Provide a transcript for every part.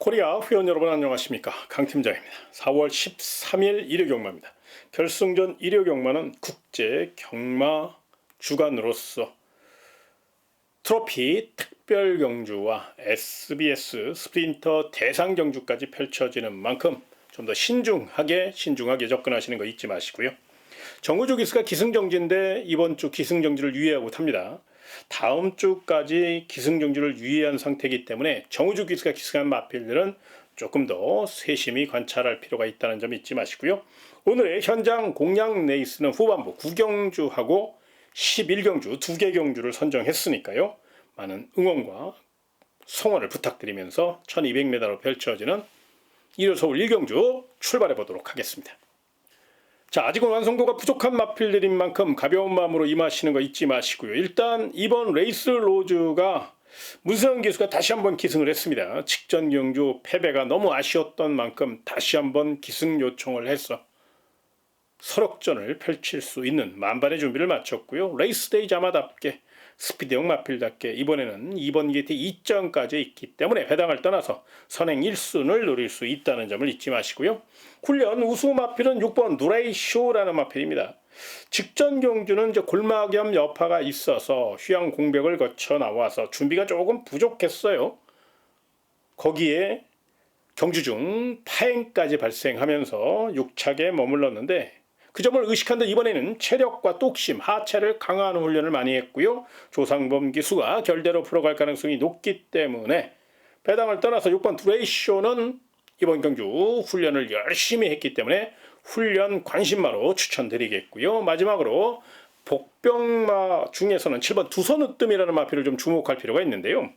코리아 회원 여러분 안녕하십니까, 강팀장입니다. 4월 13일 일요경마입니다. 결승전 일요경마는 국제 경마 주간으로서 트로피 특별경주와 SBS 스프린터 대상경주까지 펼쳐지는 만큼 좀 더 신중하게 접근하시는 거 잊지 마시고요. 정우주 기수가 기승정지인데 이번 주 기승정지를 유예하고 탑니다. 다음 주까지 기승정지를 유예한 상태이기 때문에 정우주 기수가 기승한 마필들은 조금 더 세심히 관찰할 필요가 있다는 점 잊지 마시고요. 오늘의 현장 공략 레이스는 후반부 9경주하고 11경주 2개 경주를 선정했으니까요. 많은 응원과 성원을 부탁드리면서 1200m로 펼쳐지는 일요 서울 1경주 출발해 보도록 하겠습니다. 자, 아직은 완성도가 부족한 마필들인 만큼 가벼운 마음으로 임하시는 거 잊지 마시고요. 일단 이번 레이스 로즈가 문세영 기수가 다시 한번 기승을 했습니다. 직전 경주 패배가 너무 아쉬웠던 만큼 다시 한번 기승 요청을 해서 설역전을 펼칠 수 있는 만반의 준비를 마쳤고요. 레이스데이 자마답게 스피드형 마필답게 이번에는 2번 게이트 2점까지 있기 때문에 배당을 떠나서 선행 1순을 노릴 수 있다는 점을 잊지 마시고요. 훈련 우수 마필은 6번 누레이쇼라는 마필입니다. 직전 경주는 이제 골마겸 여파가 있어서 휴양 공백을 거쳐 나와서 준비가 조금 부족했어요. 거기에 경주 중 파행까지 발생하면서 6착에 머물렀는데 그 점을 의식한 듯 이번에는 체력과 뚝심, 하체를 강화하는 훈련을 많이 했고요. 조상범 기수가 결대로 풀어갈 가능성이 높기 때문에 배당을 떠나서 6번 두레이쇼는 이번 경주 훈련을 열심히 했기 때문에 훈련 관심마로 추천드리겠고요. 마지막으로 복병마 중에서는 7번 두선우뜸이라는 마필을 좀 주목할 필요가 있는데요.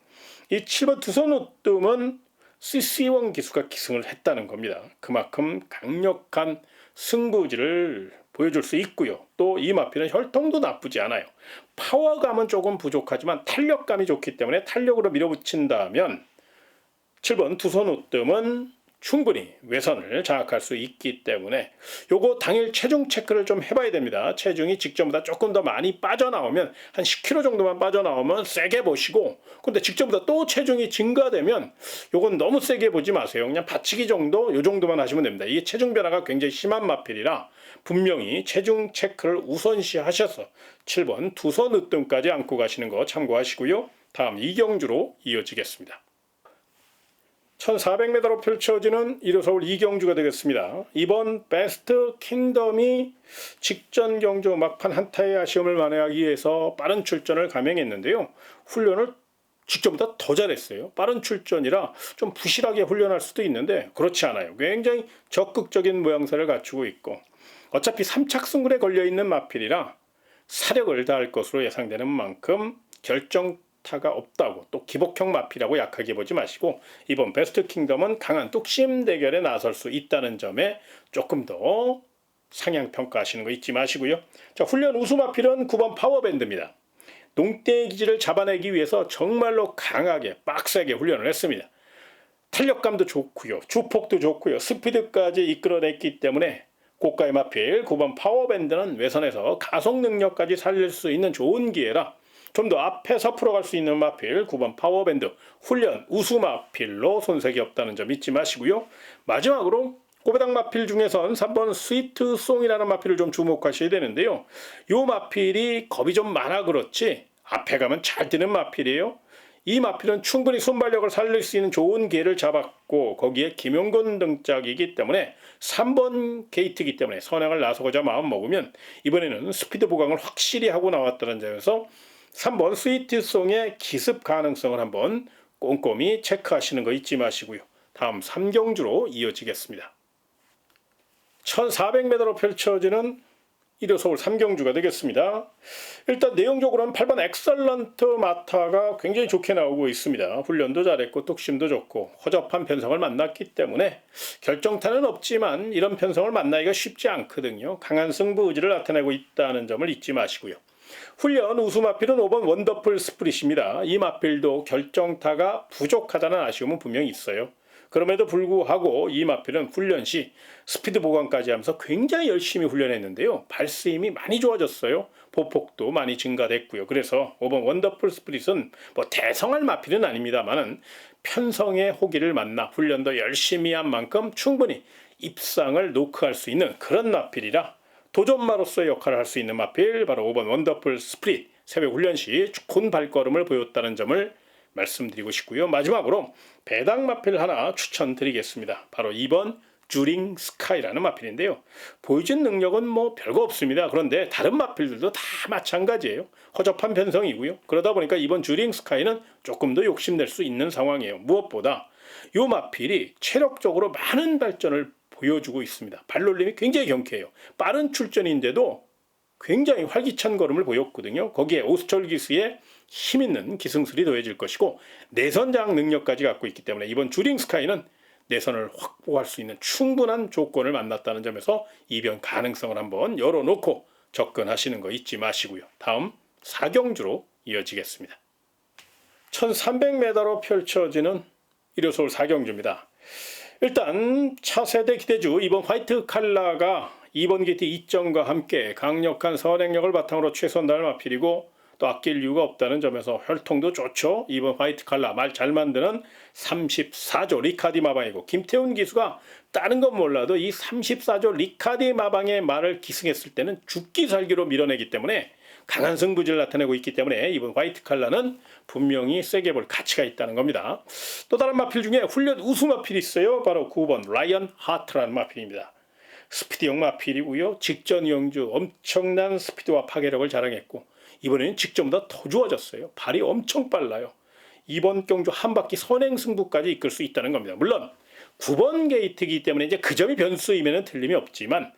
이 7번 두선우뜸은 CC1 기수가 기승을 했다는 겁니다. 그만큼 강력한 승부지를 보여줄 수 있고요. 또 이 마필은 혈통도 나쁘지 않아요. 파워감은 조금 부족하지만 탄력감이 좋기 때문에 탄력으로 밀어붙인다면 7번 두선우뜸은 충분히 외선을 장악할 수 있기 때문에 요거 당일 체중 체크를 좀 해봐야 됩니다. 체중이 직전보다 조금 더 많이 빠져나오면 한 10kg 정도만 빠져나오면 세게 보시고, 근데 직전보다 또 체중이 증가되면 요건 너무 세게 보지 마세요. 그냥 받치기 정도, 요 정도만 하시면 됩니다. 이게 체중 변화가 굉장히 심한 마필이라 분명히 체중 체크를 우선시 하셔서 7번 두선으뜸까지 안고 가시는 거 참고하시고요. 다음 2경주로 이어지겠습니다. 1400m로 펼쳐지는 일요 서울 2경주가 되겠습니다. 이번 베스트 킹덤이 직전 경주 막판 한타의 아쉬움을 만회하기 위해서 빠른 출전을 감행했는데요. 훈련을 직전보다 더 잘했어요. 빠른 출전이라 좀 부실하게 훈련할 수도 있는데 그렇지 않아요. 굉장히 적극적인 모양새를 갖추고 있고 어차피 3착 승군에 걸려있는 마필이라 사력을 다할 것으로 예상되는 만큼 결정타가 없다고, 또 기복형 마필이라고 약하게 보지 마시고 이번 베스트 킹덤은 강한 뚝심 대결에 나설 수 있다는 점에 조금 더 상향평가하시는 거 잊지 마시고요. 자, 훈련 우수 마필은 9번 파워밴드입니다. 농대 기지를 잡아내기 위해서 정말로 강하게 빡세게 훈련을 했습니다. 탄력감도 좋고요. 주폭도 좋고요. 스피드까지 이끌어냈기 때문에 고가의 마필 9번 파워밴드는 외선에서 가속 능력까지 살릴 수 있는 좋은 기회라 좀 더 앞에서 풀어갈 수 있는 마필 9번 파워밴드 훈련 우수 마필로 손색이 없다는 점 잊지 마시고요. 마지막으로 꼬배당 마필 중에선 3번 스위트송이라는 마필을 좀 주목하셔야 되는데요. 이 마필이 겁이 좀 많아 그렇지 앞에 가면 잘 뛰는 마필이에요. 이 마필은 충분히 순발력을 살릴 수 있는 좋은 기회를 잡았고 거기에 김용곤 등짝이기 때문에 3번 게이트이기 때문에 선행을 나서고자 마음먹으면 이번에는 스피드 보강을 확실히 하고 나왔다는 점에서 3번 스위트송의 기습 가능성을 한번 꼼꼼히 체크하시는 거 잊지 마시고요. 다음 3경주로 이어지겠습니다. 1400m로 펼쳐지는 일요 서울 3경주가 되겠습니다. 일단 내용적으로는 8번 엑설런트 마타가 굉장히 좋게 나오고 있습니다. 훈련도 잘했고 뚝심도 좋고 허접한 편성을 만났기 때문에 결정타는 없지만 이런 편성을 만나기가 쉽지 않거든요. 강한 승부 의지를 나타내고 있다는 점을 잊지 마시고요. 훈련 우수 마필은 5번 원더풀 스프릿입니다. 이 마필도 결정타가 부족하다는 아쉬움은 분명히 있어요. 그럼에도 불구하고 이 마필은 훈련 시 스피드 보강까지 하면서 굉장히 열심히 훈련했는데요. 발스힘이 많이 좋아졌어요. 보폭도 많이 증가됐고요. 그래서 5번 원더풀 스프릿은 뭐 대성할 마필은 아닙니다만은 편성의 호기를 만나 훈련도 열심히 한 만큼 충분히 입상을 노크할 수 있는 그런 마필이라 도전마로서의 역할을 할 수 있는 마필, 바로 5번 원더풀 스프릿, 새벽 훈련 시 좋은 발걸음을 보였다는 점을 말씀드리고 싶고요. 마지막으로 배당 마필 하나 추천드리겠습니다. 바로 2번 주링 스카이라는 마필인데요. 보여준 능력은 뭐 별거 없습니다. 그런데 다른 마필들도 다 마찬가지예요. 허접한 편성이고요. 그러다 보니까 이번 주링 스카이는 조금 더 욕심낼 수 있는 상황이에요. 무엇보다 이 마필이 체력적으로 많은 발전을 보여주고 있습니다. 발놀림이 굉장히 경쾌해요. 빠른 출전인데도 굉장히 활기찬 걸음을 보였거든요. 거기에 오스철기스의 힘있는 기승술이 더해질 것이고 내선장 능력까지 갖고 있기 때문에 이번 주링 스카이는 내선을 확보할 수 있는 충분한 조건을 만났다는 점에서 이변 가능성을 한번 열어놓고 접근하시는 거 잊지 마시고요. 다음 4경주로 이어지겠습니다. 1300m로 펼쳐지는 일요서울 4경주입니다. 일단 차세대 기대주 이번 화이트 칼라가 2번 게이트 2점과 함께 강력한 선행력을 바탕으로 최선달 마필이고 또 아낄 이유가 없다는 점에서 혈통도 좋죠. 이번 화이트 칼라 말 잘 만드는 34조 리카디 마방이고 김태훈 기수가 다른 건 몰라도 이 34조 리카디 마방의 말을 기승했을 때는 죽기 살기로 밀어내기 때문에 강한 승부지를 나타내고 있기 때문에 이번 화이트 칼라는 분명히 세게 볼 가치가 있다는 겁니다. 또 다른 마필 중에 훈련 우수 마필이 있어요. 바로 9번 라이언 하트라는 마필입니다. 스피드형 마필이고요. 직전 영주 엄청난 스피드와 파괴력을 자랑했고 이번에는 직전보다 더 좋아졌어요. 발이 엄청 빨라요. 이번 경주 한 바퀴 선행 승부까지 이끌 수 있다는 겁니다. 물론 9번 게이트이기 때문에 이제 그 점이 변수이면 틀림이 없지만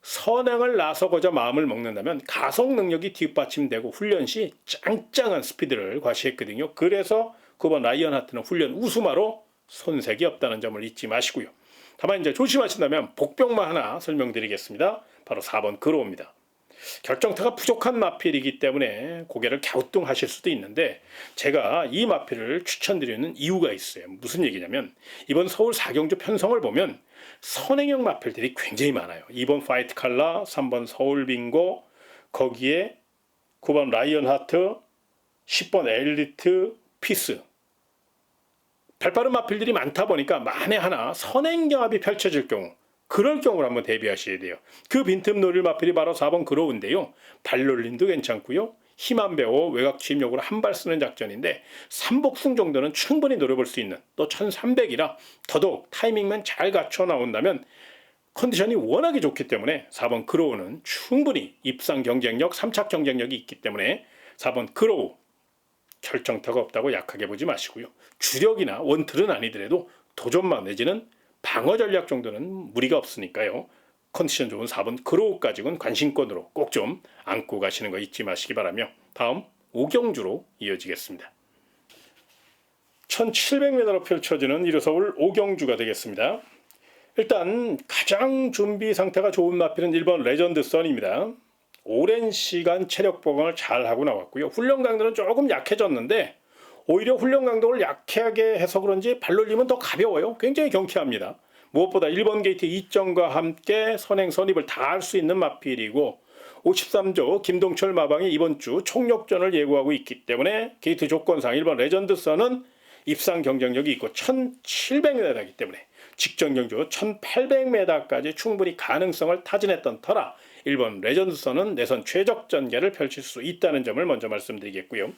선행을 나서고자 마음을 먹는다면 가속 능력이 뒷받침되고 훈련 시 짱짱한 스피드를 과시했거든요. 그래서 9번 라이언 하트는 훈련 우수마로 손색이 없다는 점을 잊지 마시고요. 다만 이제 조심하신다면 복병만 하나 설명드리겠습니다. 바로 4번 그로우입니다. 결정타가 부족한 마필이기 때문에 고개를 갸우뚱하실 수도 있는데 제가 이 마필을 추천드리는 이유가 있어요. 무슨 얘기냐면 이번 서울 4경주 편성을 보면 선행형 마필들이 굉장히 많아요. 2번 화이트 칼라, 3번 서울 빙고, 거기에 9번 라이언 하트, 10번 엘리트 피스. 발빠른 마필들이 많다 보니까 만에 하나 선행 경합이 펼쳐질 경우 그럴 경우를 한번 대비하셔야 돼요. 그 빈틈 노릴 마필이 바로 4번 그로우인데요. 발놀림도 괜찮고요. 힘안 배워 외곽 취입력으로 한 발 쓰는 작전인데 삼복승 정도는 충분히 노려볼 수 있는 또 1300이라 더더욱 타이밍만 잘 갖춰 나온다면 컨디션이 워낙에 좋기 때문에 4번 그로우는 충분히 입상 경쟁력, 3착 경쟁력이 있기 때문에 4번 그로우 결정타가 없다고 약하게 보지 마시고요. 주력이나 원틀은 아니더라도 도전만 내지는 방어 전략 정도는 무리가 없으니까요. 컨디션 좋은 4번 그로우까지는 관심권으로 꼭 좀 안고 가시는 거 잊지 마시기 바라며 다음 5경주로 이어지겠습니다. 1700m로 펼쳐지는 일요서울 5경주가 되겠습니다. 일단 가장 준비 상태가 좋은 마필은 1번 레전드 선입니다. 오랜 시간 체력 보강을 잘 하고 나왔고요. 훈련 강도는 조금 약해졌는데 오히려 훈련 강도를 약하게 해서 그런지 발놀림은 더 가벼워요. 굉장히 경쾌합니다. 무엇보다 1번 게이트 2점과 함께 선행 선입을 다 할 수 있는 마필이고 53조 김동철 마방이 이번 주 총력전을 예고하고 있기 때문에 게이트 조건상 1번 레전드 선은 입상 경쟁력이 있고 1700m이기 때문에 직전 경주 1800m까지 충분히 가능성을 타진했던 터라 1번 레전드 선은 내선 최적 전개를 펼칠 수 있다는 점을 먼저 말씀드리겠고요.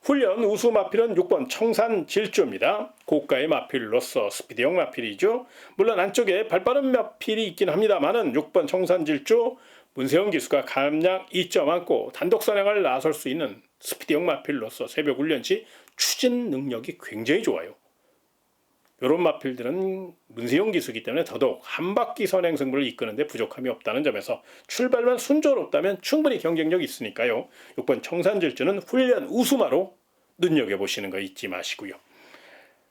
훈련 우수 마필은 6번 청산 질주입니다. 고가의 마필로서 스피드형 마필이죠. 물론 안쪽에 발빠른 마필이 있긴 합니다만은 6번 청산 질주 문세영 기수가 감량 2점 안고 단독 선행을 나설 수 있는 스피드형 마필로서 새벽 훈련 시 추진 능력이 굉장히 좋아요. 이런 마필들은 문세영 기수이기 때문에 더더욱 한 바퀴 선행 승부를 이끄는데 부족함이 없다는 점에서 출발만 순조롭다면 충분히 경쟁력이 있으니까요. 6번 청산질주는 훈련 우수마로 눈여겨보시는 거 잊지 마시고요.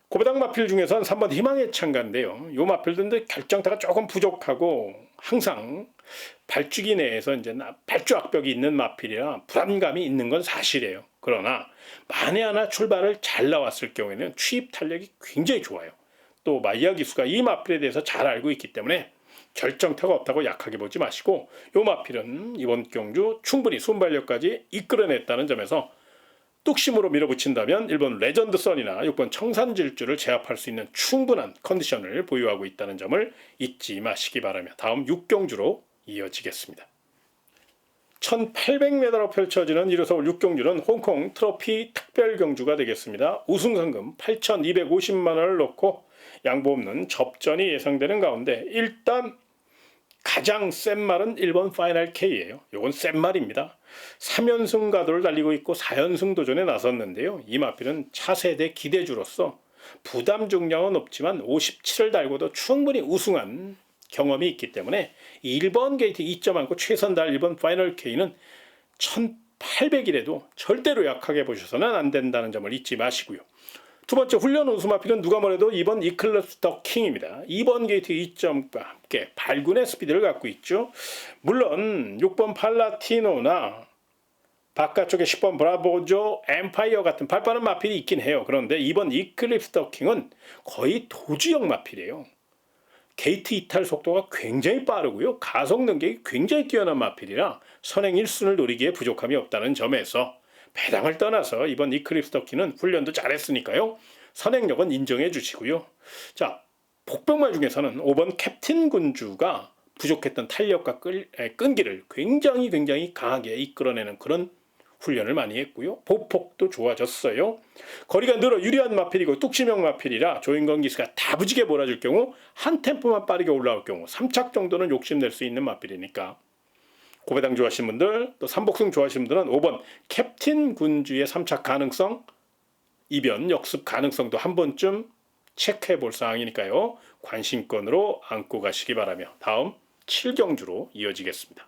고배당 마필 중에선 3번 희망의 창가인데요. 이 마필들도 결정타가 조금 부족하고 항상 발주기 내에서 이제 발주 악벽이 있는 마필이라 불안감이 있는 건 사실이에요. 그러나 만에 하나 출발을 잘 나왔을 경우에는 취입 탄력이 굉장히 좋아요. 또 마이야 기수가 이 마필에 대해서 잘 알고 있기 때문에 결정타가 없다고 약하게 보지 마시고 요 마필은 이번 경주 충분히 순발력까지 이끌어냈다는 점에서 뚝심으로 밀어붙인다면 1번 레전드 선이나 6번 청산질주를 제압할 수 있는 충분한 컨디션을 보유하고 있다는 점을 잊지 마시기 바라며 다음 6경주로 이어지겠습니다. 1800m로 펼쳐지는 1호 서울 6경주는 홍콩 트로피 특별경주가 되겠습니다. 우승상금 8,250만 원을 놓고 양보 없는 접전이 예상되는 가운데 일단 가장 센 말은 1번 파이널 K예요. 요건 센 말입니다. 3연승 가도를 달리고 있고 4연승 도전에 나섰는데요. 이 마필은 차세대 기대주로서 부담 중량은 없지만 57을 달고도 충분히 우승한 경험이 있기 때문에 1번 게이트 2점 안고 최선 다할 1번 파이널 K는 1800이라도 절대로 약하게 보셔서는 안 된다는 점을 잊지 마시고요. 두 번째 훈련 우승 마필은 누가 뭐래도 2번 이클립스 더 킹입니다. 2번 게이트 2점과 함께 발군의 스피드를 갖고 있죠. 물론 6번 팔라티노나 바깥쪽에 10번 브라보조 엠파이어 같은 발빠른 마필이 있긴 해요. 그런데 2번 이클립스 더 킹은 거의 도주형 마필이에요. 게이트 이탈 속도가 굉장히 빠르고요. 가속 능력이 굉장히 뛰어난 마필이라 선행 1순을 노리기에 부족함이 없다는 점에서 배당을 떠나서 이번 이클립스 터키는 훈련도 잘했으니까요. 선행력은 인정해 주시고요. 자, 복병말 중에서는 5번 캡틴 군주가 부족했던 탄력과 끈기를 굉장히 강하게 이끌어내는 그런 훈련을 많이 했고요. 보폭도 좋아졌어요. 거리가 늘어 유리한 마필이고 뚝심형 마필이라 조인건 기수가 다부지게 몰아줄 경우 한 템포만 빠르게 올라올 경우 3착 정도는 욕심낼 수 있는 마필이니까 고배당 좋아하시는 분들 또 삼복승 좋아하시는 분들은 5번 캡틴 군주의 3착 가능성 이변 역습 가능성도 한 번쯤 체크해 볼 사항이니까요. 관심권으로 안고 가시기 바라며 다음 7경주로 이어지겠습니다.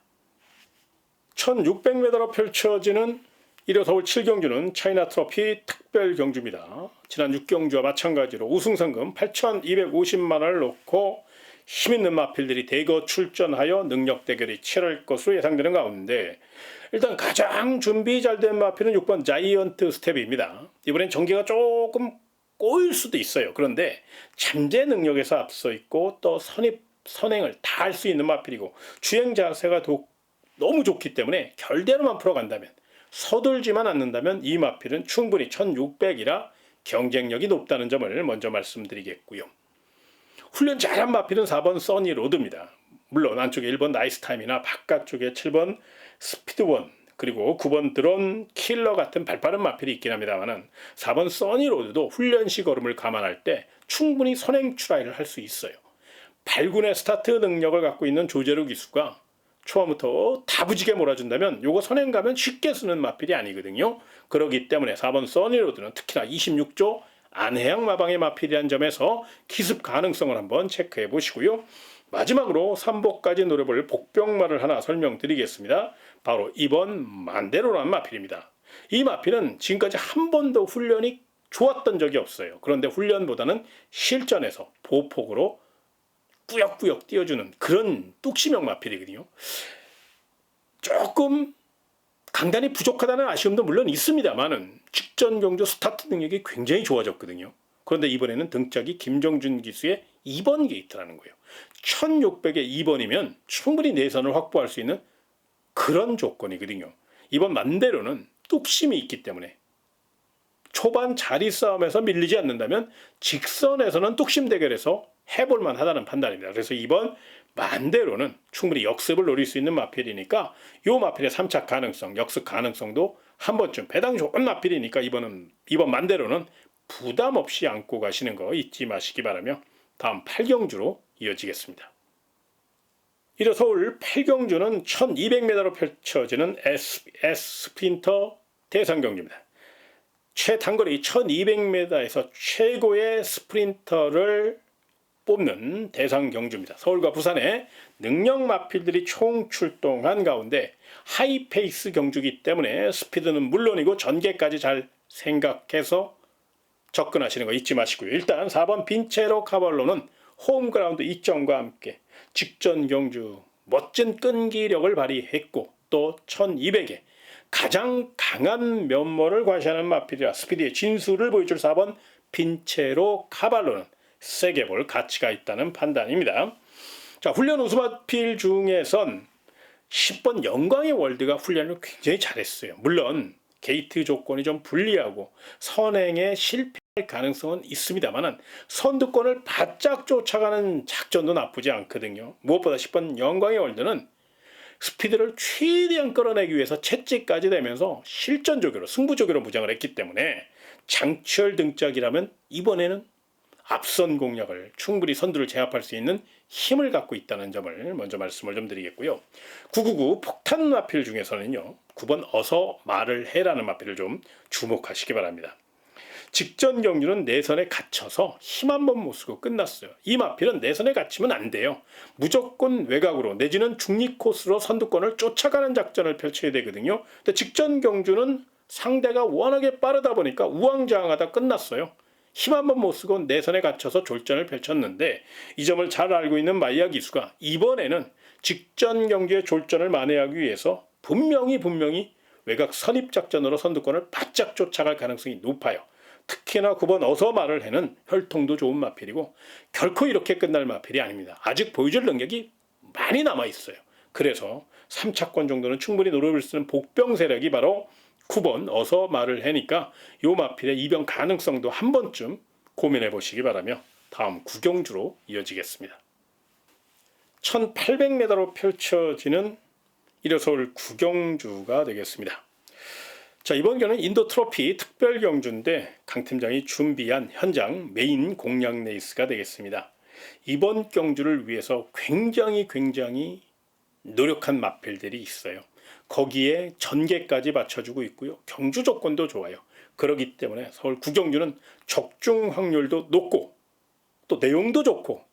1600m로 펼쳐지는 1호 서울 7경주는 차이나 트로피 특별 경주입니다. 지난 6경주와 마찬가지로 우승상금 8,250만 원을 놓고 힘있는 마필들이 대거 출전하여 능력 대결이 치열할 것으로 예상되는 가운데 일단 가장 준비 잘 된 마필은 6번 자이언트 스텝입니다. 이번엔 전개가 조금 꼬일 수도 있어요. 그런데 잠재 능력에서 앞서 있고 또 선행을 다 할 수 있는 마필이고 주행 자세가 너무 좋기 때문에 결대로만 풀어간다면 서둘지만 않는다면 이 마필은 충분히 1600이라 경쟁력이 높다는 점을 먼저 말씀드리겠고요. 훈련 잘한 마필은 4번 써니 로드입니다. 물론 안쪽에 1번 나이스 타임이나 바깥쪽에 7번 스피드원 그리고 9번 드론 킬러 같은 발빠른 마필이 있긴 합니다만 4번 써니 로드도 훈련시 걸음을 감안할 때 충분히 선행 추라이를 할 수 있어요. 발군의 스타트 능력을 갖고 있는 조재루 기수가 초반부터 다부지게 몰아준다면 요거 선행 가면 쉽게 쓰는 마필이 아니거든요. 그렇기 때문에 4번 써니로드는 특히나 26조 안해양 마방의 마필이라는 점에서 기습 가능성을 한번 체크해 보시고요. 마지막으로 3복까지 노려볼 복병말을 하나 설명드리겠습니다. 바로 2번 만데로라는 마필입니다. 이 마필은 지금까지 한 번도 훈련이 좋았던 적이 없어요. 그런데 훈련보다는 실전에서 보폭으로 꾸역꾸역 띄워주는 그런 뚝심형 마필이거든요. 조금 강단이 부족하다는 아쉬움도 물론 있습니다만은 직전 경주 스타트 능력이 굉장히 좋아졌거든요. 그런데 이번에는 등짝이 김정준 기수의 2번 게이트라는 거예요. 1600에 2번이면 충분히 내선을 확보할 수 있는 그런 조건이거든요. 이번 만대로는 뚝심이 있기 때문에 초반 자리 싸움에서 밀리지 않는다면 직선에서는 뚝심 대결에서 해볼만 하다는 판단입니다. 그래서 이번 만대로는 충분히 역습을 노릴 수 있는 마필이니까 이 마필의 3착 가능성, 역습 가능성도 한 번쯤 배당 좋은 마필이니까 이번 만대로는 부담 없이 안고 가시는 거 잊지 마시기 바라며 다음 8경주로 이어지겠습니다. 1호 서울 8경주는 1200m로 펼쳐지는 SBS 스프린터 대상경주입니다. 최단거리 1200m에서 최고의 스프린터를 뽑는 대상 경주입니다. 서울과 부산에 능력 마필들이 총 출동한 가운데 하이페이스 경주이기 때문에 스피드는 물론이고 전개까지 잘 생각해서 접근하시는 거 잊지 마시고요. 일단 4번 빈체로 카발로는 홈그라운드 2점과 함께 직전 경주 멋진 끈기력을 발휘했고 또 1200에 가장 강한 면모를 과시하는 마필이라 스피드의 진수를 보여줄 4번 빈체로 카발로는 세게 볼 가치가 있다는 판단입니다. 자, 훈련 우수마필 중에선 10번 영광의 월드가 훈련을 굉장히 잘했어요. 물론 게이트 조건이 좀 불리하고 선행에 실패할 가능성은 있습니다만 선두권을 바짝 쫓아가는 작전도 나쁘지 않거든요. 무엇보다 10번 영광의 월드는 스피드를 최대한 끌어내기 위해서 채찍까지 되면서 실전적으로 승부적으로 무장을 했기 때문에 장철 등짝이라면 이번에는 앞선 공략을 충분히 선두를 제압할 수 있는 힘을 갖고 있다는 점을 먼저 말씀을 좀 드리겠고요. 999 폭탄 마필 중에서는요, 9번 어서 말을 해라는 마필을 좀 주목하시기 바랍니다. 직전 경주는 내선에 갇혀서 힘 한 번 못 쓰고 끝났어요. 이 마필은 내선에 갇히면 안 돼요. 무조건 외곽으로 내지는 중립 코스로 선두권을 쫓아가는 작전을 펼쳐야 되거든요. 근데 직전 경주는 상대가 워낙에 빠르다 보니까 우왕좌왕하다 끝났어요. 힘 한 번 못 쓰고 내선에 갇혀서 졸전을 펼쳤는데 이 점을 잘 알고 있는 마이야 기수가 이번에는 직전 경기의 졸전을 만회하기 위해서 분명히 외곽 선입 작전으로 선두권을 바짝 쫓아갈 가능성이 높아요. 특히나 9번 어서 말을 해는 혈통도 좋은 마필이고 결코 이렇게 끝날 마필이 아닙니다. 아직 보여줄 능력이 많이 남아있어요. 그래서 3차권 정도는 충분히 노려볼 수 있는 복병 세력이 바로 9번 어서 말을 해니까 이 마필의 이변 가능성도 한 번쯤 고민해 보시기 바라며 다음 구경주로 이어지겠습니다. 1800m로 펼쳐지는 일요서울 구경주가 되겠습니다. 자, 이번 경기는 인도 트로피 특별 경주인데 강 팀장이 준비한 현장 메인 공략 레이스가 되겠습니다. 이번 경주를 위해서 굉장히 노력한 마필들이 있어요. 거기에 전개까지 맞춰주고 있고요. 경주 조건도 좋아요. 그렇기 때문에 서울 구경주는 적중 확률도 높고 또 내용도 좋고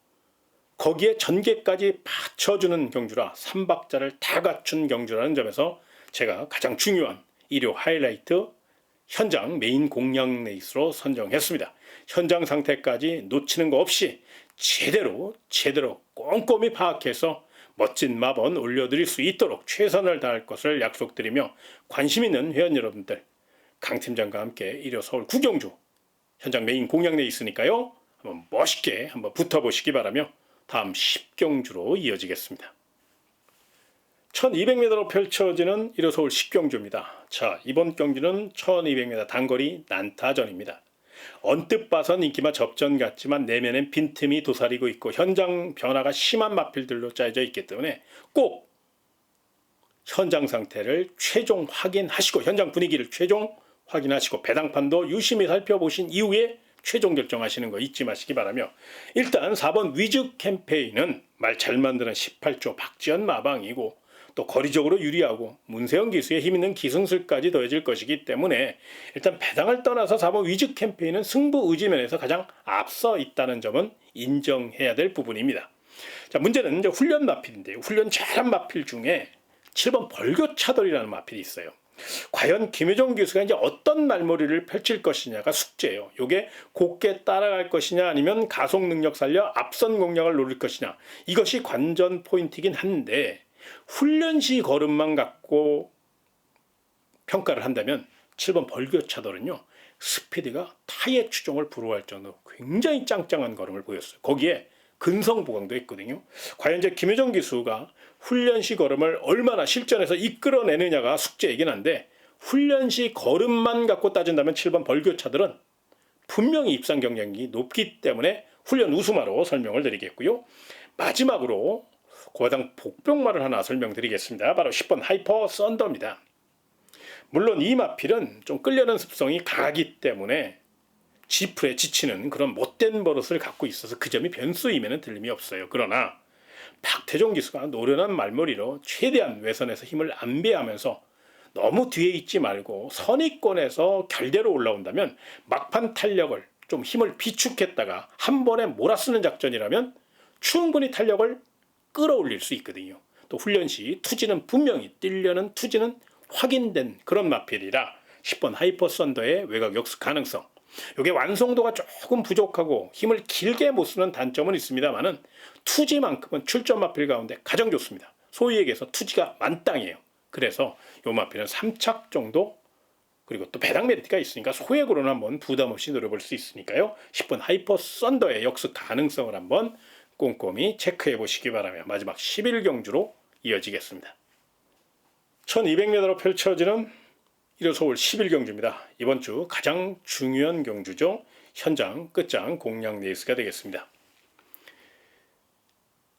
거기에 전개까지 받쳐주는 경주라 3박자를 다 갖춘 경주라는 점에서 제가 가장 중요한 일요 하이라이트 현장 메인 공략 레이스로 선정했습니다. 현장 상태까지 놓치는 거 없이 제대로 꼼꼼히 파악해서 멋진 마번 올려드릴 수 있도록 최선을 다할 것을 약속드리며 관심 있는 회원 여러분들 강 팀장과 함께 일요 서울 구경주 현장 메인 공략 레이스니까요. 한번 멋있게 한번 붙어보시기 바라며 다음 10경주로 이어지겠습니다. 1200m로 펼쳐지는 일요 서울 10경주입니다. 자, 이번 경주는 1200m 단거리 난타전입니다. 언뜻 봐선 인기마 접전 같지만 내면엔 빈틈이 도사리고 있고 현장 변화가 심한 마필들로 짜여져 있기 때문에 꼭 현장 상태를 최종 확인하시고 현장 분위기를 최종 확인하시고 배당판도 유심히 살펴보신 이후에 최종 결정하시는 거 잊지 마시기 바라며 일단 4번 위즈 캠페인은 말 잘 만드는 18조 박지현 마방이고 또 거리적으로 유리하고 문세영 기수의 힘있는 기승술까지 더해질 것이기 때문에 일단 배당을 떠나서 4번 위즈 캠페인은 승부 의지면에서 가장 앞서 있다는 점은 인정해야 될 부분입니다. 자, 문제는 이제 훈련 마필인데요. 훈련 잘한 마필 중에 7번 벌교차돌이라는 마필이 있어요. 과연 김효정 기수가 이제 어떤 말머리를 펼칠 것이냐가 숙제예요. 요게 곱게 따라갈 것이냐 아니면 가속 능력 살려 앞선 공략을 노릴 것이냐 이것이 관전 포인트이긴 한데 훈련 시 걸음만 갖고 평가를 한다면 7번 벌교차돌은요 스피드가 타의 추종을 불허할 정도로 굉장히 짱짱한 걸음을 보였어요. 거기에 근성 보강도 했거든요. 과연 이제 김효정 기수가 훈련 시 걸음을 얼마나 실전에서 이끌어내느냐가 숙제이긴 한데 훈련 시 걸음만 갖고 따진다면 7번 벌교차들은 분명히 입상 경쟁력이 높기 때문에 훈련 우수마로 설명을 드리겠고요. 마지막으로 고바당 복병마를 하나 설명드리겠습니다. 바로 10번 하이퍼 썬더입니다. 물론 이 마필은 좀 끌려는 습성이 강하기 때문에 지풀에 지치는 그런 못된 버릇을 갖고 있어서 그 점이 변수임에는 틀림이 없어요. 그러나 박태종 기수가 노련한 말머리로 최대한 외선에서 힘을 안배하면서 너무 뒤에 있지 말고 선의권에서 결대로 올라온다면 막판 탄력을 좀 힘을 비축했다가 한 번에 몰아쓰는 작전이라면 충분히 탄력을 끌어올릴 수 있거든요. 또 훈련 시 투지는 분명히 뛰려는 투지는 확인된 그런 마필이라 10번 하이퍼 썬더의 외곽 역습 가능성 이게 완성도가 조금 부족하고 힘을 길게 못 쓰는 단점은 있습니다만은 투지만큼은 출전 마필 가운데 가장 좋습니다. 소위 얘기해서 투지가 만땅이에요. 그래서 요 마필은 3착 정도 그리고 또 배당 메리트가 있으니까 소액으로는 한번 부담 없이 노려볼 수 있으니까요. 10번 하이퍼 썬더의 역습 가능성을 한번 꼼꼼히 체크해 보시기 바라며 마지막 11경주로 이어지겠습니다. 1200m로 펼쳐지는 1호 서울 11경주입니다. 이번 주 가장 중요한 경주죠. 현장 끝장 공략 레이스가 되겠습니다.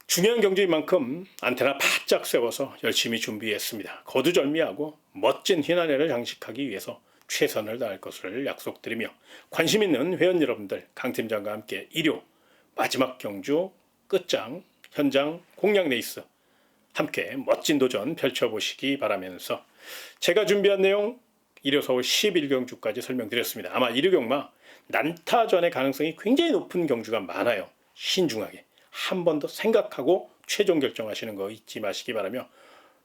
중요한 경주인 만큼 안테나 바짝 세워서 열심히 준비했습니다. 거두절미하고 멋진 희난해를 장식하기 위해서 최선을 다할 것을 약속드리며 관심 있는 회원 여러분들 강팀장과 함께 1호 마지막 경주 끝장 현장 공략 레이스 함께 멋진 도전 펼쳐보시기 바라면서 제가 준비한 내용 1호 서울 11경주까지 설명드렸습니다. 아마 1호 경마 난타전의 가능성이 굉장히 높은 경주가 많아요. 신중하게 한 번 더 생각하고 최종 결정하시는 거 잊지 마시기 바라며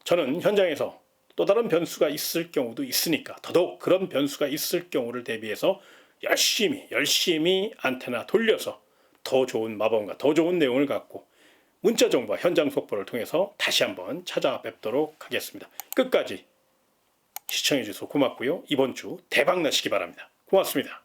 저는 현장에서 또 다른 변수가 있을 경우도 있으니까 더더욱 그런 변수가 있을 경우를 대비해서 열심히 안테나 돌려서 더 좋은 마법과 더 좋은 내용을 갖고 문자 정보와 현장 속보를 통해서 다시 한번 찾아뵙도록 하겠습니다. 끝까지 시청해 주셔서 고맙고요. 이번 주 대박 나시기 바랍니다. 고맙습니다.